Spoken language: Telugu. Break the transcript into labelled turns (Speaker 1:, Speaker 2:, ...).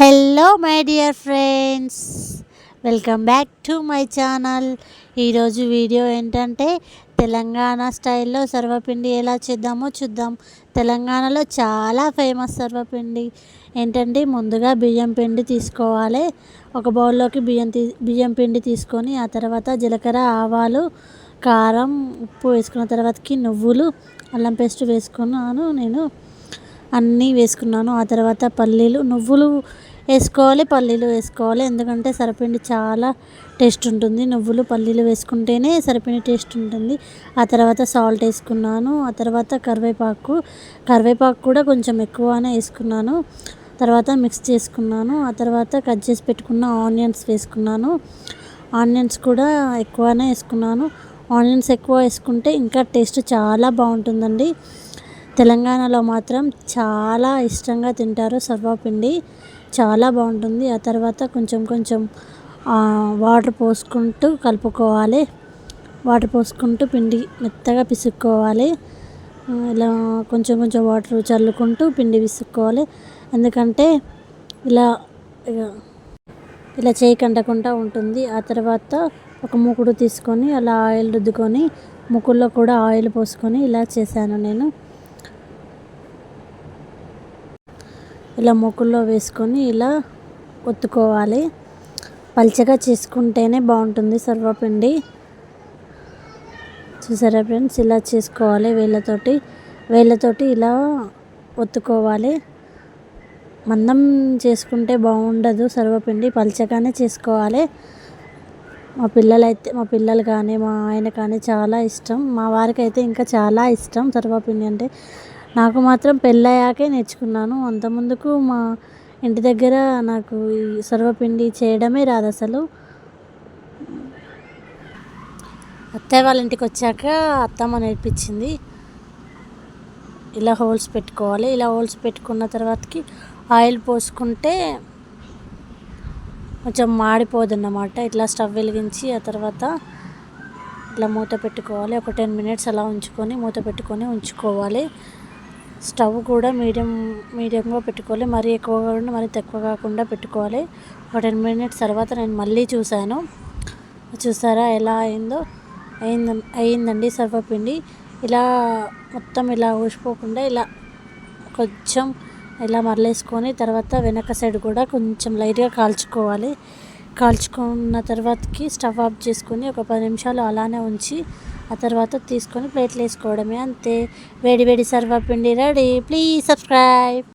Speaker 1: Hello my dear friends, welcome back to my channel. ఈరోజు వీడియో ఏంటంటే తెలంగాణ స్టైల్లో సర్వపిండి ఎలా చేద్దామో చూద్దాం. తెలంగాణలో చాలా ఫేమస్ సర్వపిండి ఏంటంటే ముందుగా బియ్యం పిండి తీసుకోవాలి. ఒక బౌల్లోకి బియ్యం పిండి తీసుకొని ఆ తర్వాత జీలకర్ర, ఆవాలు, కారం, ఉప్పు వేసుకున్న తర్వాతకి నువ్వులు, అల్లం పేస్ట్ వేసుకున్నాను. నేను అన్నీ వేసుకున్నాను. ఆ తర్వాత పల్లీలు, నువ్వులు వేసుకోవాలి, పల్లీలు వేసుకోవాలి. ఎందుకంటే సర్వపిండి చాలా టేస్ట్ ఉంటుంది. నువ్వులు పల్లీలు వేసుకుంటేనే సర్వపిండి టేస్ట్ ఉంటుంది. ఆ తర్వాత సాల్ట్ వేసుకున్నాను. ఆ తర్వాత కరివేపాకు కూడా కొంచెం ఎక్కువనే వేసుకున్నాను. తర్వాత మిక్స్ చేసుకున్నాను. ఆ తర్వాత కట్ చేసి పెట్టుకున్న ఆనియన్స్ వేసుకున్నాను. ఆనియన్స్ కూడా ఎక్కువనే వేసుకున్నాను. ఆనియన్స్ ఎక్కువ వేసుకుంటే ఇంకా టేస్ట్ చాలా బాగుంటుందండి. తెలంగాణలో మాత్రం చాలా ఇష్టంగా తింటారు సర్వపిండి, చాలా బాగుంటుంది. ఆ తర్వాత కొంచెం వాటర్ పోసుకుంటూ కలుపుకోవాలి. వాటర్ పోసుకుంటూ పిండి మెత్తగా పిసుక్కోవాలి. ఇలా కొంచెం వాటర్ చల్లుకుంటూ పిండి పిసుక్కోవాలి. ఎందుకంటే ఇలా చేయకంటకుండా ఉంటుంది. ఆ తర్వాత ఒక మూకుడు తీసుకొని అలా ఆయిల్ రుద్దుకొని ముక్కుల్లో కూడా ఆయిల్ పోసుకొని ఇలా చేశాను నేను. ఇలా మూకుల్లో వేసుకొని ఇలా ఒత్తుకోవాలి. పల్చగా చేసుకుంటేనే బాగుంటుంది సర్వపిండి. చూసారా ఫ్రెండ్స్, ఇలా చేసుకోవాలి. వేళ్ళతోటి ఇలా ఒత్తుకోవాలి. మందం చేసుకుంటే బాగుండదు సర్వపిండి, పల్చగానే చేసుకోవాలి. మా పిల్లలు కానీ మా ఆయన కానీ చాలా ఇష్టం. మా వారికి అయితే ఇంకా చాలా ఇష్టం సర్వపిండి అంటే. నాకు మాత్రం పెళ్ళయ్యాకే నేర్చుకున్నాను. అంతకుముందుకు మా ఇంటి దగ్గర నాకు ఈ సర్వపిండి చేయడమే రాదు అసలు. అత్తయ్య వాళ్ళ ఇంటికి వచ్చాక అత్తమ్మ నేర్పించింది. ఇలా హోల్స్ పెట్టుకోవాలి. ఇలా హోల్స్ పెట్టుకున్న తర్వాతకి ఆయిల్ పోసుకుంటే కొంచెం మాడిపోదన్నమాట. ఇట్లా స్టవ్ వెలిగించి ఆ తర్వాత ఇట్లా మూత పెట్టుకోవాలి. ఒక 10 minutes అలా ఉంచుకొని మూత పెట్టుకొని ఉంచుకోవాలి. స్టవ్ కూడా మీడియంగా పెట్టుకోవాలి. మరీ ఎక్కువగా కాకుండా మరీ తక్కువ కాకుండా పెట్టుకోవాలి. ఒక 10 minutes తర్వాత నేను మళ్ళీ చూశాను. చూసారా ఎలా అయిందండి సర్వపిండి. ఇలా మొత్తం ఇలా ఊసిపోకుండా ఇలా కొంచెం ఇలా మరలేసుకొని తర్వాత వెనక సైడ్ కూడా కొంచెం లైట్గా కాల్చుకున్న తర్వాతకి స్టవ్ ఆఫ్ చేసుకొని ఒక 10 నిమిషాలు అలానే ఉంచి ఆ తర్వాత తీసుకొని ప్లేట్లు వేసుకోవడమే, అంతే. వేడి సర్వపిండి రెడీ. Please subscribe.